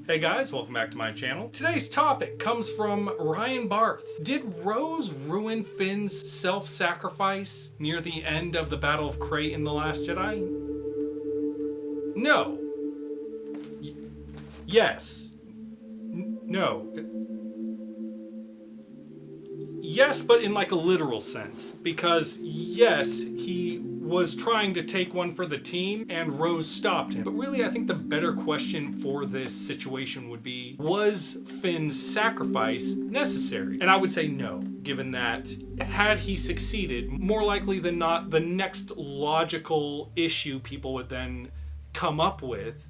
Hey guys, welcome back to my channel. Today's topic comes from Ryan Barth. Did Rose ruin Finn's self-sacrifice near the end of the Battle of Crate in The Last Jedi? No. Yes. No. Yes, but in like a literal sense. Because yes, he was trying to take one for the team and Rose stopped him. But really, I think the better question for this situation would be, was Finn's sacrifice necessary? And I would say no, given that had he succeeded, more likely than not, the next logical issue people would then come up with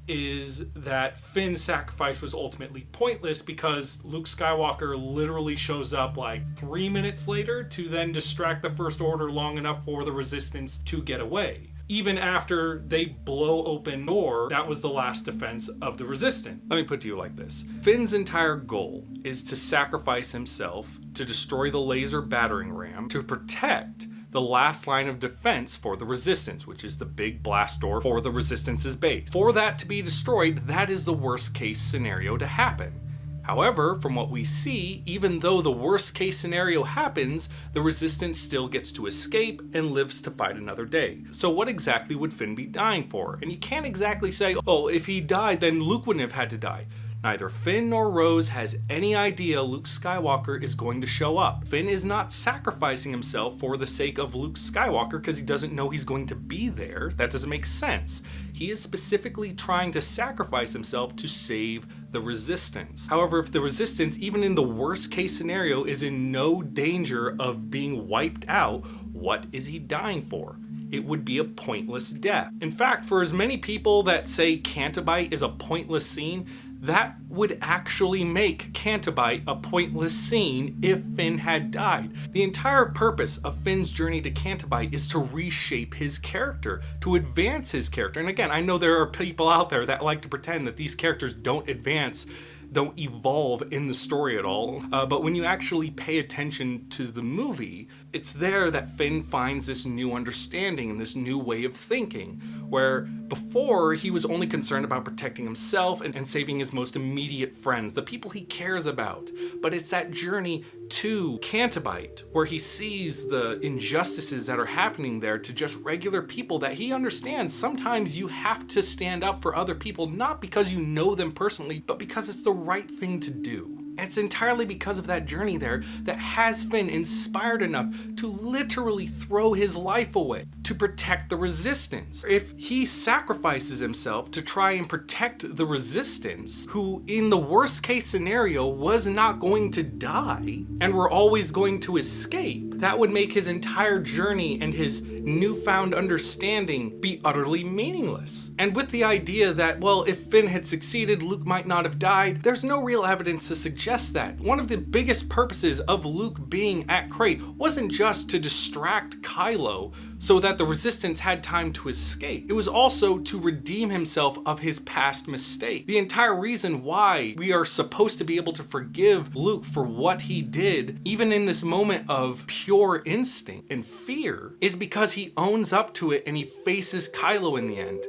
is that Finn's sacrifice was ultimately pointless because Luke Skywalker literally shows up like 3 minutes later to then distract the First Order long enough for the Resistance to get away. Even after they blow open door, that was the last defense of the Resistance. Let me put it to you like this. Finn's entire goal is to sacrifice himself to destroy the laser battering ram to protect the last line of defense for the Resistance, which is the big blast door for the Resistance's base. For that to be destroyed, that is the worst case scenario to happen. However, from what we see, even though the worst case scenario happens, the Resistance still gets to escape and lives to fight another day. So what exactly would Finn be dying for? And you can't exactly say, oh, if he died, then Luke wouldn't have had to die. Neither Finn nor Rose has any idea Luke Skywalker is going to show up. Finn is not sacrificing himself for the sake of Luke Skywalker because he doesn't know he's going to be there. That doesn't make sense. He is specifically trying to sacrifice himself to save the Resistance. However, if the Resistance, even in the worst case scenario, is in no danger of being wiped out, what is he dying for? It would be a pointless death. In fact, for as many people that say Cantabite is a pointless scene, that would actually make Cantabite a pointless scene if Finn had died. The entire purpose of Finn's journey to Cantabite is to reshape his character, to advance his character. And again, I know there are people out there that like to pretend that these characters don't advance, don't evolve in the story at all. But when you actually pay attention to the movie, it's there that Finn finds this new understanding and this new way of thinking, where before he was only concerned about protecting himself and saving his most immediate friends, the people he cares about. But it's that journey to Cantabite where he sees the injustices that are happening there to just regular people that he understands. Sometimes you have to stand up for other people, not because you know them personally, but because it's the right thing to do. And it's entirely because of that journey there that has Finn inspired enough to literally throw his life away to protect the Resistance. If he sacrifices himself to try and protect the Resistance, who in the worst case scenario was not going to die and were always going to escape, that would make his entire journey and his newfound understanding be utterly meaningless. And with the idea that, well, if Finn had succeeded, Luke might not have died, there's no real evidence to suggest that. One of the biggest purposes of Luke being at Crate wasn't just to distract Kylo so that the Resistance had time to escape. It was also to redeem himself of his past mistake. The entire reason why we are supposed to be able to forgive Luke for what he did, even in this moment of pure instinct and fear, is because he owns up to it and he faces Kylo in the end.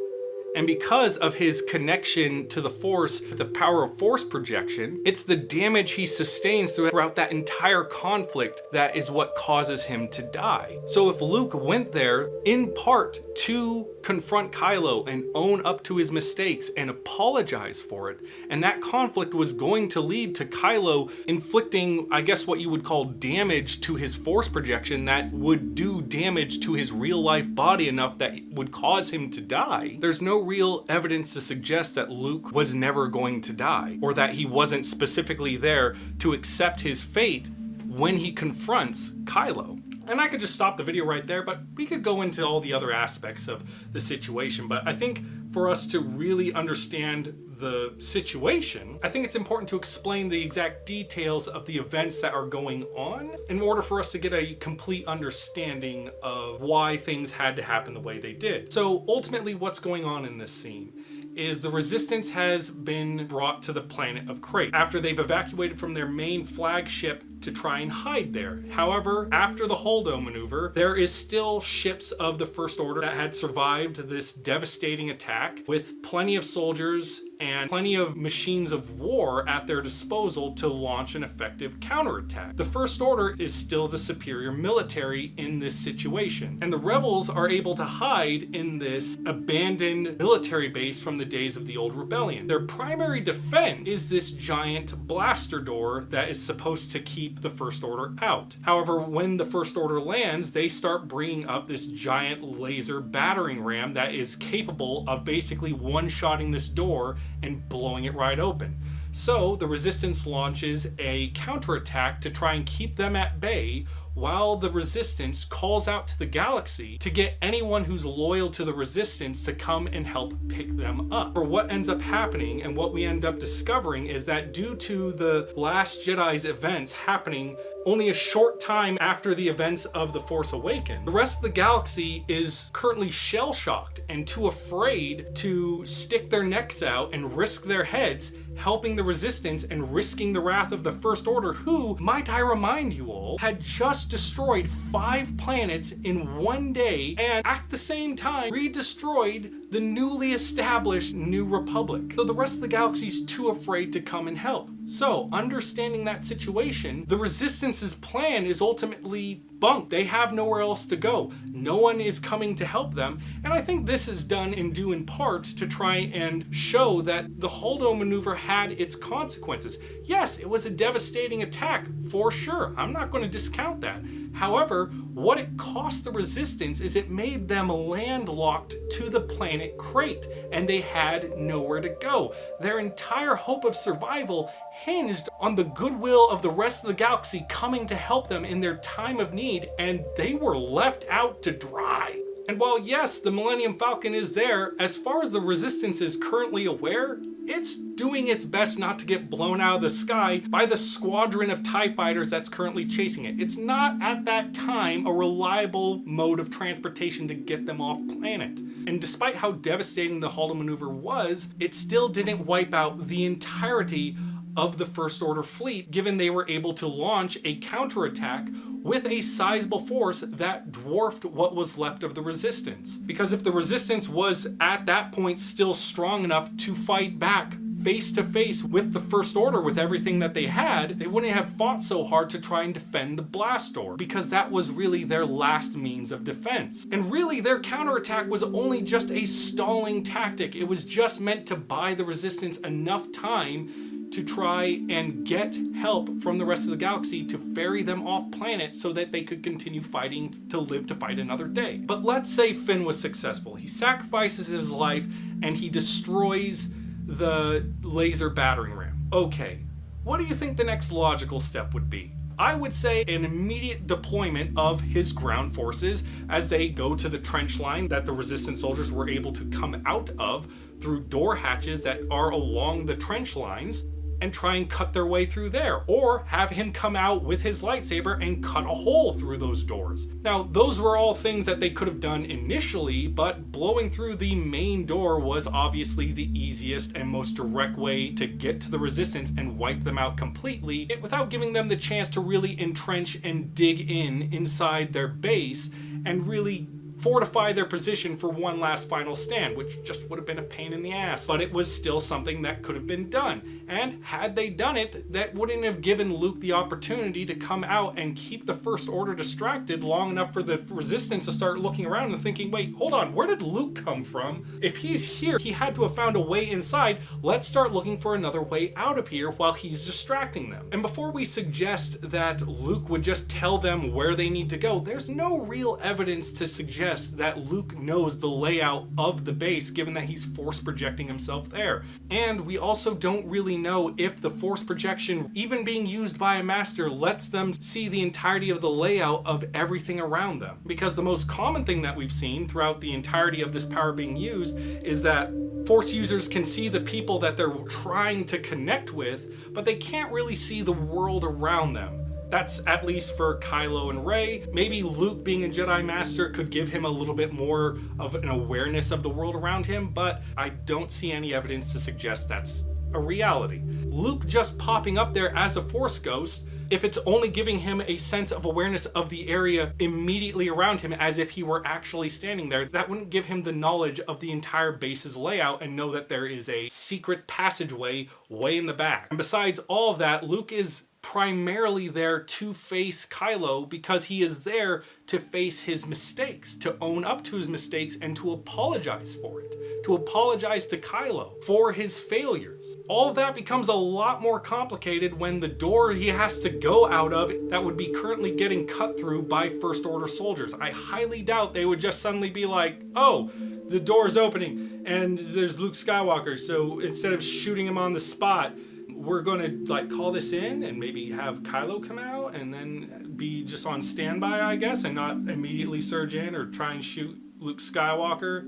And because of his connection to the Force, the power of Force projection, it's the damage he sustains throughout that entire conflict that is what causes him to die. So if Luke went there in part to confront Kylo and own up to his mistakes and apologize for it, and that conflict was going to lead to Kylo inflicting, I guess what you would call damage to his Force projection that would do damage to his real life body enough that it would cause him to die, there's no real evidence to suggest that Luke was never going to die, or that he wasn't specifically there to accept his fate when he confronts Kylo. And I could just stop the video right there, but we could go into all the other aspects of the situation. But I think for us to really understand the situation, I think it's important to explain the exact details of the events that are going on in order for us to get a complete understanding of why things had to happen the way they did. So ultimately, what's going on in this scene is the Resistance has been brought to the planet of Crate after they've evacuated from their main flagship to try and hide there. However, after the Holdo maneuver, there is still ships of the First Order that had survived this devastating attack with plenty of soldiers and plenty of machines of war at their disposal to launch an effective counterattack. The First Order is still the superior military in this situation, and the rebels are able to hide in this abandoned military base from the days of the Old Rebellion. Their primary defense is this giant blaster door that is supposed to keep the First Order out. However, when the First Order lands, they start bringing up this giant laser battering ram that is capable of basically one-shotting this door and blowing it right open. So the Resistance launches a counterattack to try and keep them at bay, while the Resistance calls out to the galaxy to get anyone who's loyal to the Resistance to come and help pick them up. For what ends up happening and what we end up discovering is that due to the Last Jedi's events happening only a short time after the events of The Force Awakens, the rest of the galaxy is currently shell-shocked and too afraid to stick their necks out and risk their heads helping the Resistance and risking the wrath of the First Order, who, might I remind you all, had just destroyed 5 planets in one day and at the same time re-destroyed the newly established New Republic. So the rest of the galaxy's too afraid to come and help. So, understanding that situation, the Resistance's plan is ultimately bunked. They have nowhere else to go. No one is coming to help them, and I think this is done in due in part to try and show that the Holdo maneuver had its consequences. Yes, it was a devastating attack, for sure. I'm not going to discount that. However, what it cost the Resistance is it made them landlocked to the planet Crate, and they had nowhere to go. Their entire hope of survival hinged on the goodwill of the rest of the galaxy coming to help them in their time of need, and they were left out to dry. And while yes, the Millennium Falcon is there, as far as the Resistance is currently aware, it's doing its best not to get blown out of the sky by the squadron of TIE fighters that's currently chasing it. It's not at that time a reliable mode of transportation to get them off planet. And despite how devastating the Holdo maneuver was, it still didn't wipe out the entirety of the First Order fleet, given they were able to launch a counterattack with a sizable force that dwarfed what was left of the Resistance. Because if the Resistance was at that point still strong enough to fight back face to face with the First Order with everything that they had, they wouldn't have fought so hard to try and defend the blast door, because that was really their last means of defense. And really, their counterattack was only just a stalling tactic. It was just meant to buy the Resistance enough time to try and get help from the rest of the galaxy to ferry them off planet so that they could continue fighting to live to fight another day. But let's say Finn was successful. He sacrifices his life and he destroys the laser battering ram. Okay, what do you think the next logical step would be? I would say an immediate deployment of his ground forces as they go to the trench line that the Resistance soldiers were able to come out of through door hatches that are along the trench lines, and try and cut their way through there, or have him come out with his lightsaber and cut a hole through those doors. Now, those were all things that they could have done initially, but blowing through the main door was obviously the easiest and most direct way to get to the Resistance and wipe them out completely, without giving them the chance to really entrench and dig inside their base and really fortify their position for one last final stand, which just would have been a pain in the ass. But it was still something that could have been done. And had they done it, that wouldn't have given Luke the opportunity to come out and keep the First Order distracted long enough for the Resistance to start looking around and thinking, wait, hold on, where did Luke come from? If he's here, he had to have found a way inside. Let's start looking for another way out of here while he's distracting them. And before we suggest that Luke would just tell them where they need to go, there's no real evidence to suggest that Luke knows the layout of the base, given that he's force projecting himself there. And we also don't really know if the force projection, even being used by a master, lets them see the entirety of the layout of everything around them. Because the most common thing that we've seen throughout the entirety of this power being used is that force users can see the people that they're trying to connect with, but they can't really see the world around them. That's at least for Kylo and Rey. Maybe Luke being a Jedi Master could give him a little bit more of an awareness of the world around him, but I don't see any evidence to suggest that's a reality. Luke just popping up there as a Force ghost, if it's only giving him a sense of awareness of the area immediately around him as if he were actually standing there, that wouldn't give him the knowledge of the entire base's layout and know that there is a secret passageway way in the back. And besides all of that, Luke is primarily there to face Kylo because he is there to face his mistakes, to own up to his mistakes and to apologize for it, to apologize to Kylo for his failures. All of that becomes a lot more complicated when the door he has to go out of that would be currently getting cut through by First Order soldiers. I highly doubt they would just suddenly be like, oh, the door's opening and there's Luke Skywalker, so instead of shooting him on the spot, we're gonna like call this in and maybe have Kylo come out and then be just on standby, I guess, and not immediately surge in or try and shoot Luke Skywalker,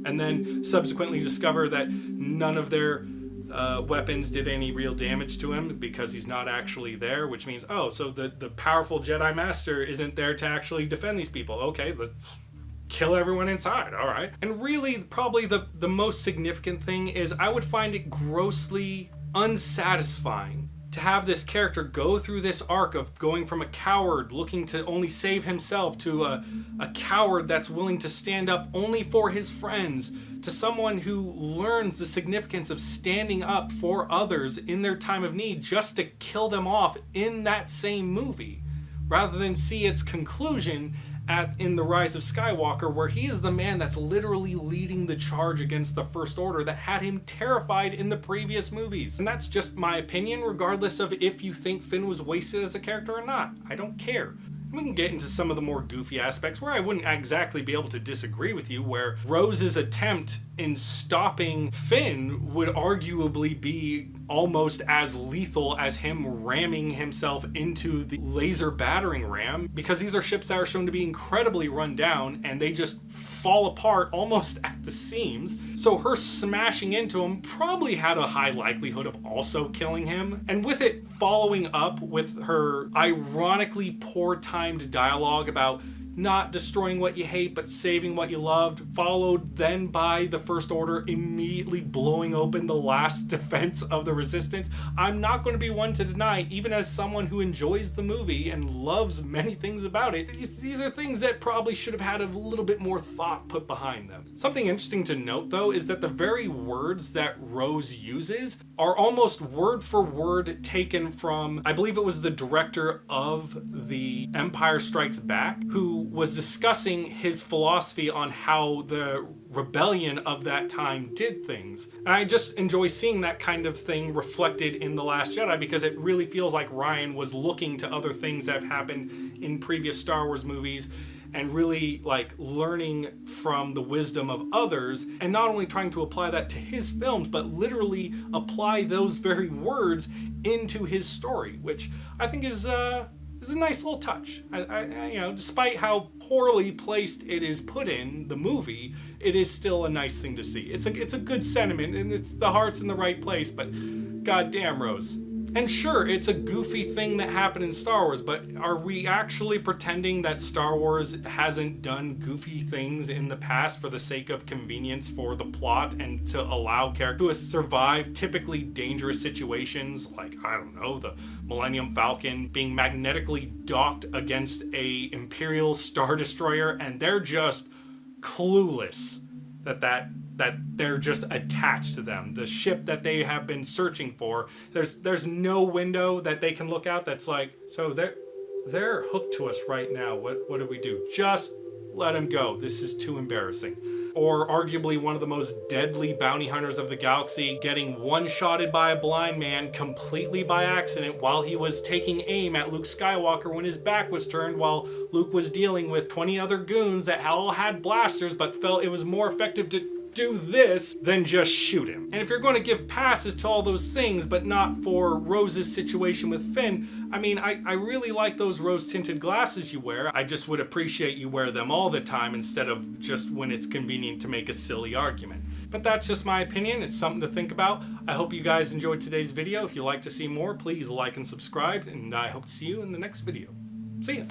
and then subsequently discover that none of their weapons did any real damage to him because he's not actually there, which means, oh, so the powerful Jedi Master isn't there to actually defend these people. Okay, let's kill everyone inside, all right. And really, probably the most significant thing is I would find it grossly unsatisfying to have this character go through this arc of going from a coward looking to only save himself to a coward that's willing to stand up only for his friends, to someone who learns the significance of standing up for others in their time of need just to kill them off in that same movie, rather than see its conclusion in The Rise of Skywalker, where he is the man that's literally leading the charge against the First Order that had him terrified in the previous movies. And that's just my opinion, regardless of if you think Finn was wasted as a character or not. I don't care. We can get into some of the more goofy aspects where I wouldn't exactly be able to disagree with you, where Rose's attempt in stopping Finn would arguably be almost as lethal as him ramming himself into the laser battering ram, because these are ships that are shown to be incredibly run down and they just fall apart almost at the seams. So her smashing into him probably had a high likelihood of also killing him. And with it following up with her ironically poor timed dialogue about not destroying what you hate but saving what you loved, followed then by the First Order immediately blowing open the last defense of the Resistance, I'm not going to be one to deny, even as someone who enjoys the movie and loves many things about it, these are things that probably should have had a little bit more thought put behind them. Something interesting to note, though, is that the very words that Rose uses are almost word for word taken from, I believe it was the director of The Empire Strikes Back, who was discussing his philosophy on how the rebellion of that time did things. And I just enjoy seeing that kind of thing reflected in The Last Jedi, because it really feels like Rian was looking to other things that have happened in previous Star Wars movies and really like learning from the wisdom of others, and not only trying to apply that to his films, but literally apply those very words into his story, which I think is a nice little touch. I despite how poorly placed it is put in the movie, it is still a nice thing to see. It's a good sentiment, and the heart's in the right place, but goddamn, Rose. And sure, it's a goofy thing that happened in Star Wars, but are we actually pretending that Star Wars hasn't done goofy things in the past for the sake of convenience for the plot and to allow characters to survive typically dangerous situations, like, I don't know, the Millennium Falcon being magnetically docked against a Imperial Star Destroyer, and they're just clueless that they're just attached to them. The ship that they have been searching for, there's no window that they can look out that's like, so they're hooked to us right now. What do we do? Just let them go. This is too embarrassing. Or arguably one of the most deadly bounty hunters of the galaxy getting one-shotted by a blind man completely by accident while he was taking aim at Luke Skywalker when his back was turned, while Luke was dealing with 20 other goons that all had blasters but felt it was more effective to do this than just shoot him. And if you're going to give passes to all those things, but not for Rose's situation with Finn, I mean, I really like those rose-tinted glasses you wear. I just would appreciate you wear them all the time instead of just when it's convenient to make a silly argument. But that's just my opinion. It's something to think about. I hope you guys enjoyed today's video. If you'd like to see more, please like and subscribe, and I hope to see you in the next video. See ya.